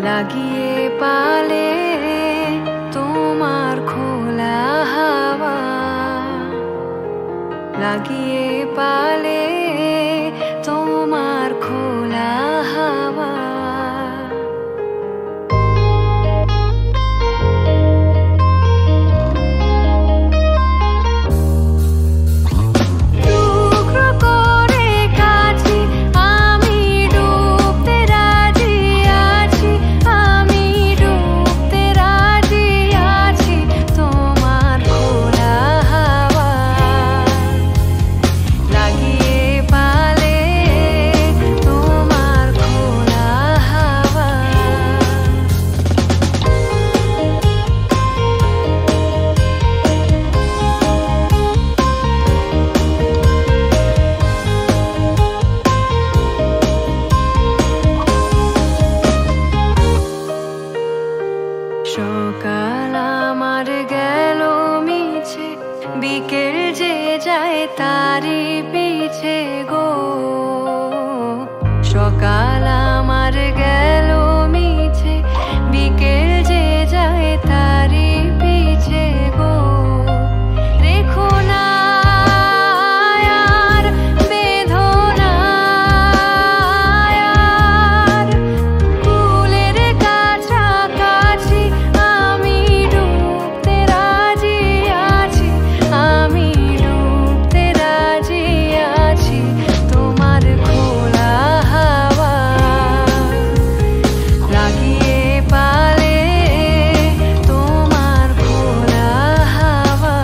লাগিয়ে পালে তোমার খোলা হাওয়া, লাগিয়ে পালে তোমার খোলা হাওয়া। সকাল আমার গেল মিছে, বিকেল যে যায় তারি পিছে গো। সকাল আমার গেল মিছে, বিকেল যে যায় তারি পিছে গো। রেখো না আর বেদনা আর কুলের কাছাকাছি, আমি ডুবতে রাজি আছি, আমি ডুবতে রাজি আছি তোমার খোলা হাওয়া, লাগিয়ে পালে তোমার খোলা হাওয়া।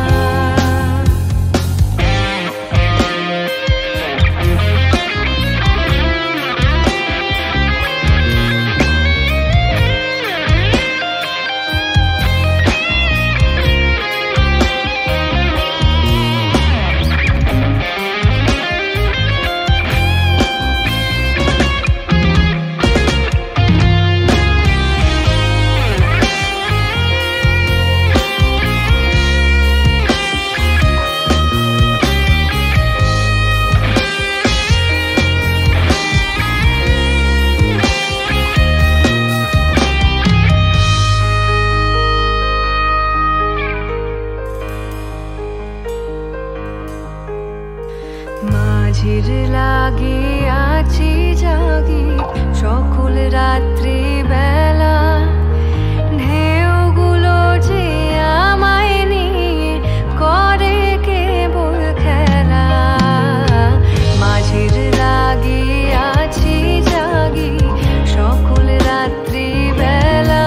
মাঝির লাগে আছি জাগি সকল রাত্রি বেলা, ঢেউগুলো যে আমায় নিয়ে করে কেবল খেলা। মাঝির লাগে আছি জাগি সকল রাত্রি বেলা,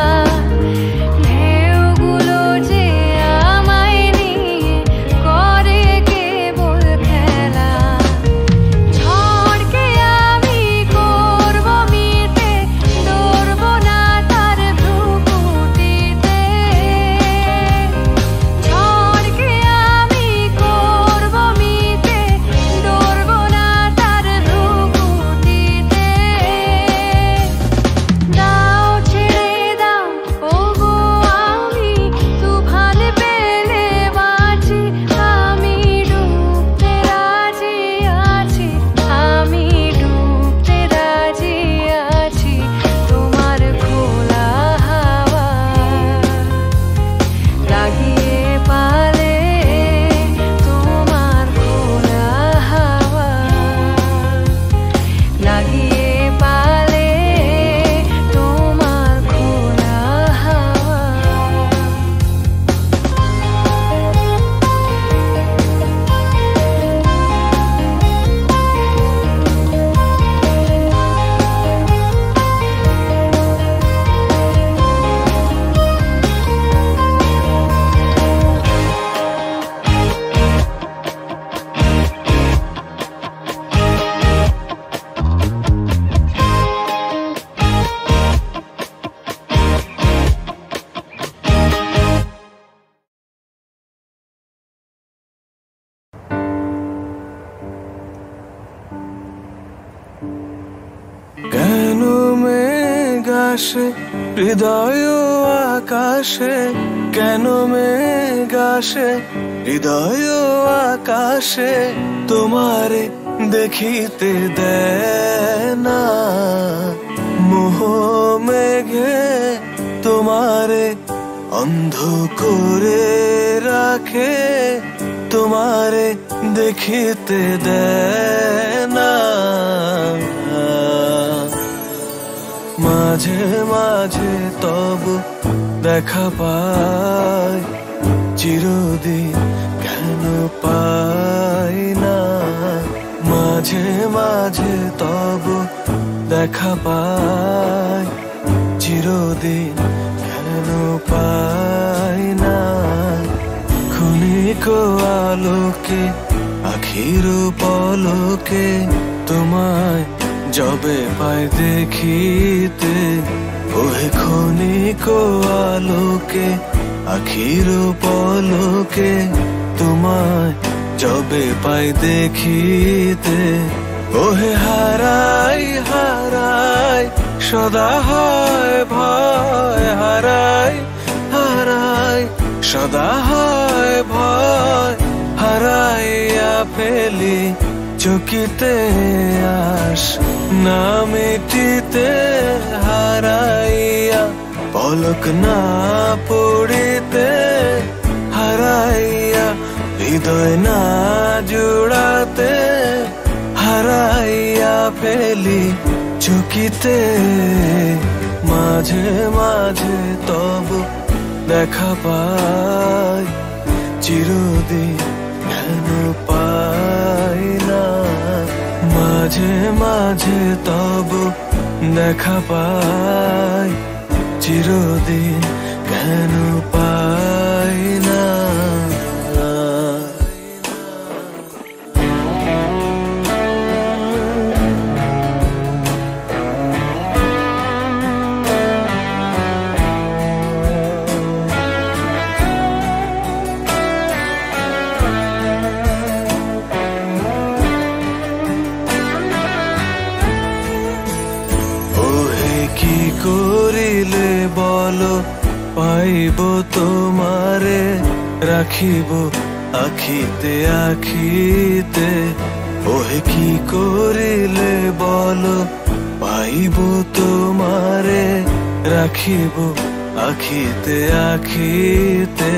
ঢেউগুলো যে আমায় নিয়ে করে কেবল খেলা। ঝড়কে আমি করব মিতে, ধরব না তার ভ্রুকুটিতে। ঝড়কে আমি করব মিতে, ধরব না তার ভ্রুকুটিতে। দাও ছেড়ে দাও ওগো আমি তুফান পেলে বাঁচি, আমি ডুবতে রাজি আছি, আমি ডুবতে রাজি আছি তোমার খোলা হাওয়া, লাগিয়ে পালে তোমার খোলা হাওয়া, লাগিয়ে পালে তোমার খোলা হাওয়া। কেন মেঘ আসে হৃদয় আকাশে, কেন মেঘ আসে হৃদয় আকাশে, তোমারে দেখিতে দেয় না। মোহ মেঘে অন্ধ করে রাখে, তোমারে দেখিতে দেয় না। মাঝে মাঝে তবু দেখা পাই, চিরদিন কেন পাই না। মাঝে মাঝে তবু দেখা পাই, চিরদিন কেন পাই না। ক্ষণিক আলোকে আখির পলকে তোমায় যবে পাই দেখিতে, ওহে ক্ষণিক আলোকে আখির পলকে তোমায় যবে পাই দেখিতে। ওহে হারাই হারাই সদা হয় ভয়, হারাই হারাই সদা হয় ভয়। হারাইয়া ফেলি চকিতে আস না মিটিতে, হারাইয়া পলক না পড়িতে। হারাইয়া হৃদয় না জুড়াতে, হারাইয়া ফেলি চকিতে। মাঝে মাঝে তবু দেখা পাই, চিরদিন কেন পাই না। মাঝে মাঝে তবু দেখা পাই, চিরদিন কেন পাই না। কি করিলে বলো পাইব তোমারে, রাখিব আখিতে আখিতে। ওহে কি করিলে বলো পাইব তোমারে, রাখিব আখিতে আখিতে।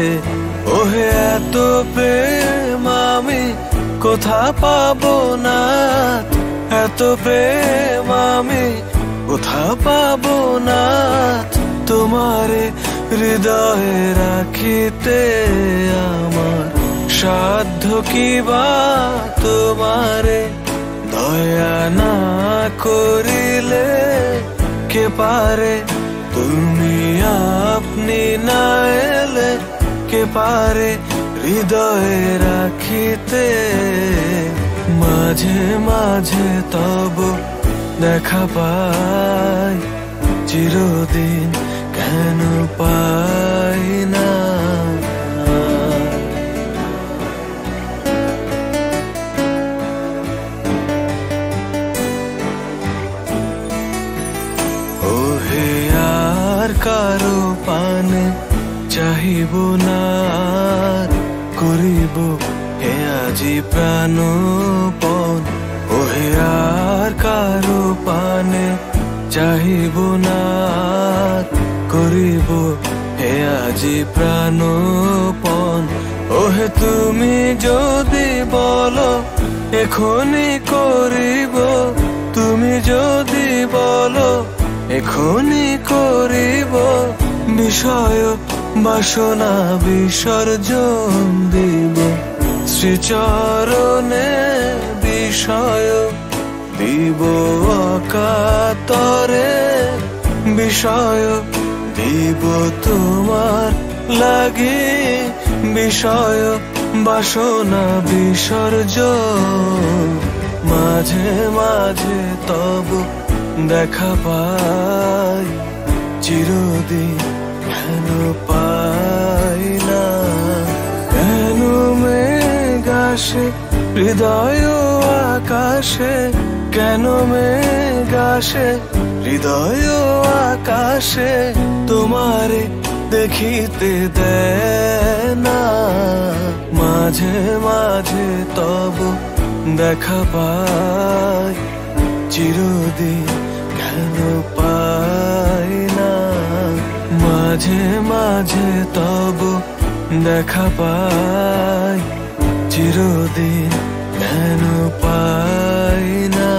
ওহে এত প্রেম আমি কোথা পাবো না, এত প্রেম আমি কোথা পাবো না। তোমারে হৃদয়ে রাখিতে আমার সাধ্য কি বা, তোমারে দয়া না করিলে কে পারে। তুমি আপনি না এলে কে পারে হৃদয়ে রাখিতে। মাঝে মাঝে তবু দেখা পাই, চিরদিন কেন পাই না। ওহে আর কারো পানে চাহিব না, করিব হে আজি প্রাণপণ। ওহে আর কারো পানে চাহিব না, করিব হে আজি প্রাণপণ। ওহে তুমি যদি বলো এখনই করিব, তুমি যদি বলো এখনই করিব। বিষয় বাসনা বিসর্জন দিব, শ্রীচরণে বিষয় দিব অকাতরে। বিষয় দিব তোমার লাগি, বিষয় বাসনা বিসর্জন। মাঝে মাঝে তবু দেখা পাই, চিরদিন কেন পাই না। কেন মেঘ আসে হৃদয় আকাশে, কেন মেঘ আসে হৃদয় আকাশে। তোমারে দেখিতে দেয় না, মাঝে মাঝে তবু দেখা পাই, চিরদিন কেন পাই না। মাঝে মাঝে তবু দেখা পাই, চিরদিন কেন পাই না।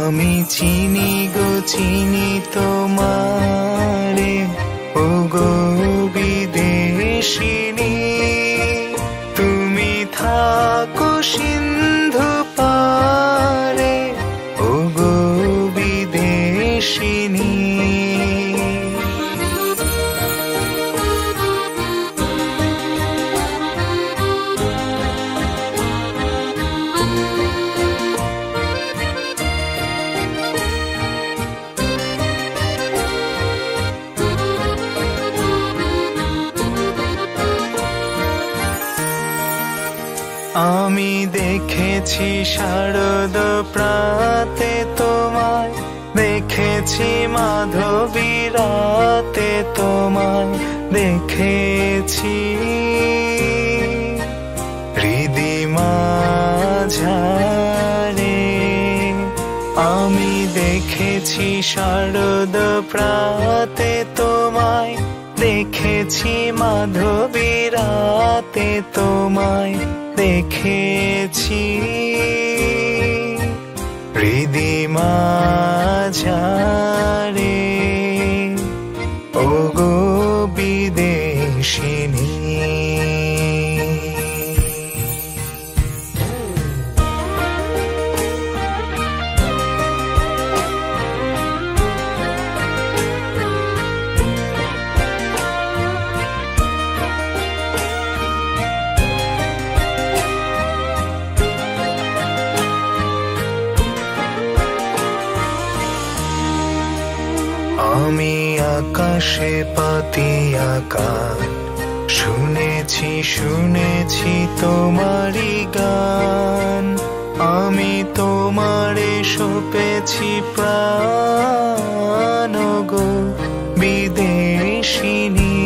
আমি চিনি গো চিনি তোমারে, ও গো বিদেশিনী, তুমি থাকো সিন্ধু পারে, ও গো বিদেশিনী। আমি দেখেছি শারদ প্রাতে তোমায়, দেখেছি মাধবী রাতে তোমায়, দেখেছি হৃদি মাঝারে। আমি দেখেছি শারদ প্রাতে তোমায়, দেখেছি মাধবী রাতে তোমায়, দেখেছি হৃদি মাঝারে। ওগো বিদেশিনী, আমি আকাশে পাতিয়া গান, শুনেছি শুনেছি তোমারই গান। আমি তোমারে সপেছি প্রাণ গো বিদেশিনী।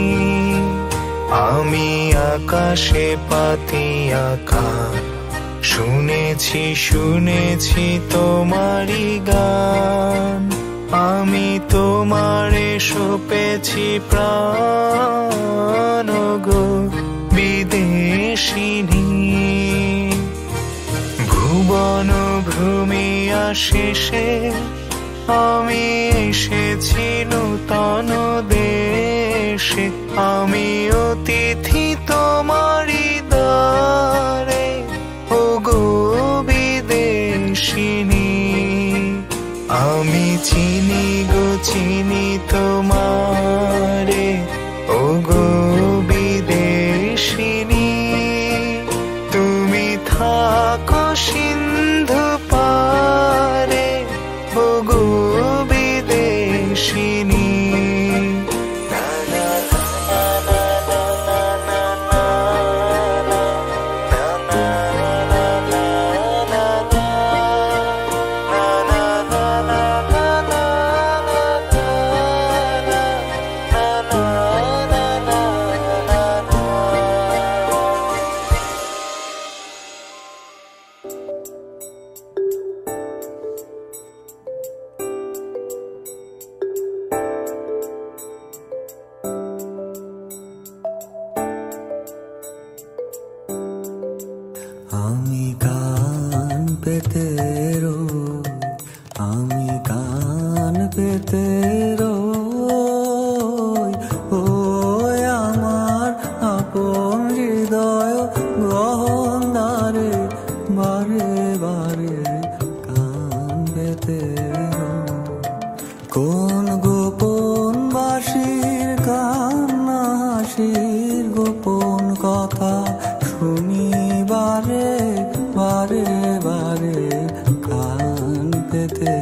আমি আকাশে পাতিয়া গান, শুনেছি শুনেছি তোমারই গান। আমি তোমারে সপেছি প্রাণ গো বিদেশিনী। ভুবন ভ্রমিয়া শেষে আমি এসেছি নূতন দেশে। আমি অতিথি তোমারি দ্বারে, ওগো বিদেশিনী। আমি চিনি গো চিনি তোমারে, ওগো বিদেশিনী। তুমি থাকো সিন্ধু পারে, ওগো বিদেশিনী। আমি কান পেতে রই, আমি কান পেতে রই। ও আমার আপন হৃদয় গহনারে, বারে বারে কান পেতে রই। কোন গোপন বাঁশির কান্না হাসির গোপন কথা শুনি বারে বারে বারে কান পেতে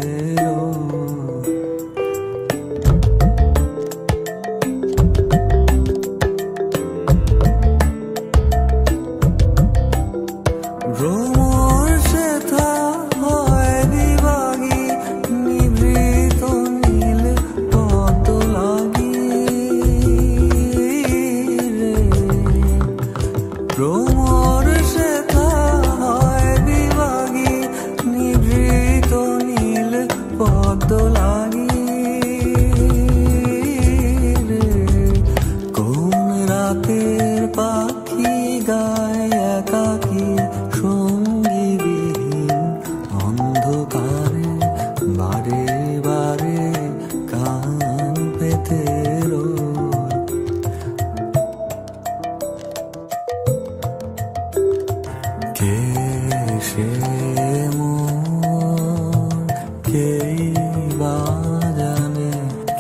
ভ্রমর সেথা হয় দিবাগী, নিভৃত নীল পদ লাগি রে। ভ্রমর সেথা হয় দিবাগী, নিভৃত নীল পদ লাগি রে। কোন রাতের পাখি গায় একাকী সঙ্গীবিহীন অন্ধকারে, বারে বারে কান পেতে রই। কে সে মন কেই বা জানে,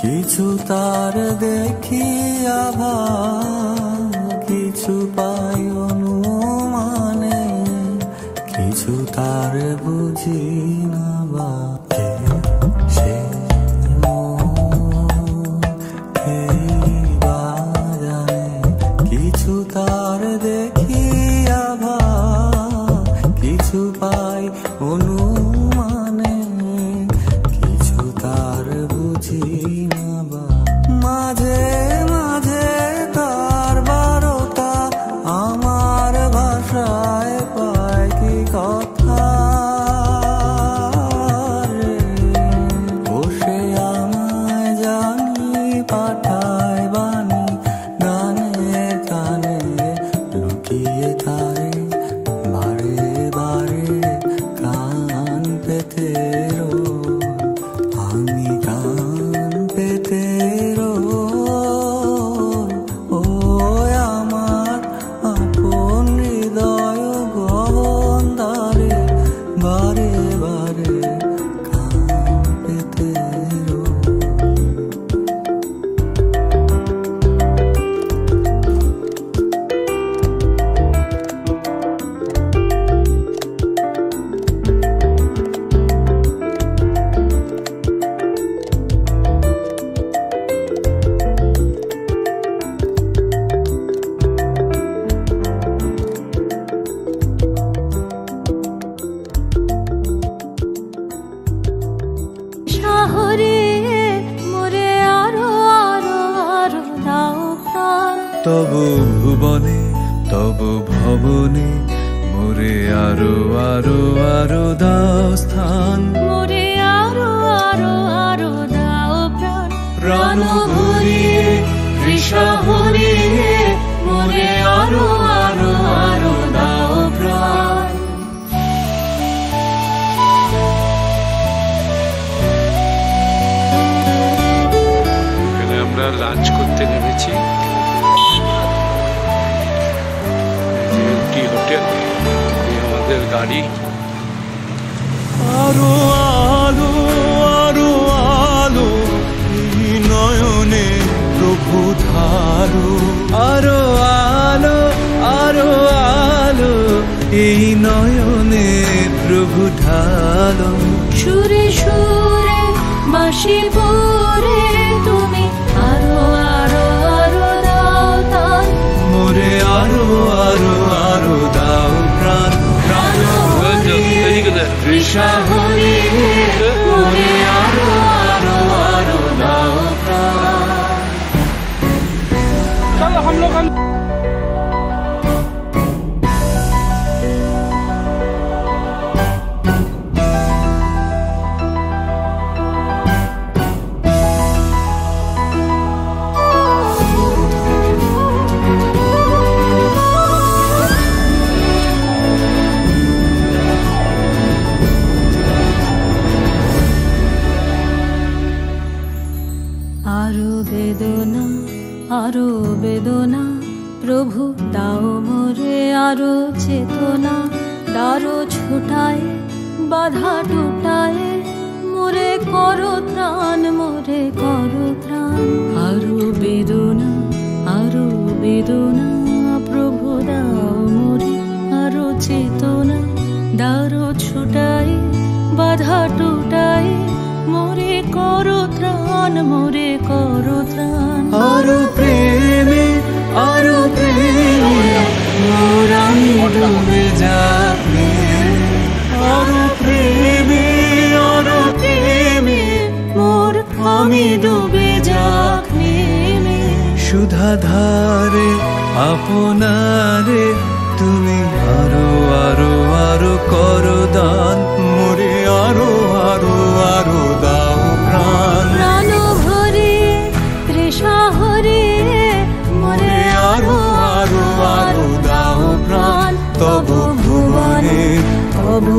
কিছু তার দেখিয়া ভাব, কিছু পাই অনুমানে, কিছু তার বুঝি না বা। কে সে মন কেই বা জানে, কিছু তার দেখিয়া ভাব, কিছু পাই অনুমানে, কিছু তার বুঝি না বা মাঝে মাঝে তার বারোটা আমার ভাষায় পায় কি কথা রে, বসে আমায় জানি পাঠায় বাণী গানে গানে লুকিয়ে তারে বারে বারে কান পেতে রোজ, আমি কান পেতে রোজ। ও আমার আপন হৃদয় গহন দ্বারে বারে বারে কান পেতে রোজ। শহরে মোরে আরো আরো আরো দাও প্রাণ, তবু ভুবনে তবু ভবনে মোরে আরো আরো আরো দাও স্থান, মোরে আরো আরো আরো দাও প্রাণ। প্রাণ ভরিয়ে তৃষা ভরিয়ে মোরে আরো আরো আরো দাও প্রাণ। এখানে আমরা লাঞ্চ করতে নেমেছি, টি হোটেল, এই আমাদের গাড়ি। আরো আলো আরো আলো এই নয়নে প্রভু ধারো, আরো আলো আরো আলো এই নয়নে প্রভু ঢালো। সুরে সুরে বাঁশি পরে তুমি আরো আরো আরো দাও তান, মোরে আরো আরো আরো দাও প্রাণ। প্রাণ ভরিয়ে তৃষা ভরিয়ে মোরে আরো আরো আরো দাও প্রাণ। চলো हम लोग আরো বেদনা আরো বেদনা প্রভু দাও মোরে আরো চেতনা, দারো ছোটায় বাধা টুটায় মোরে করো ত্রাণ, মোরে করো ত্রাণ। আরো বেদনা প্রভু দাও মোরে আরো চেতনা, দারো ছোটায় বাধা টুটায় মোরে করো ত্রাণ, মোরে করো ত্রাণ। আরো প্রেমে মোর আমি ডুবে যাবে, আরো প্রেমে মোর আমি ডুবে যাক নেমে। সুধা ধারে আপনারে তুমি আরো আরো আরো করো দান, মোরে আরো আরো আরো দাও প্রাণ। প্রাণ ভরিয়ে তৃষা হরিয়ে মোরে আরো আরো আরো দাও প্রাণ। তবু ভুবনে তবু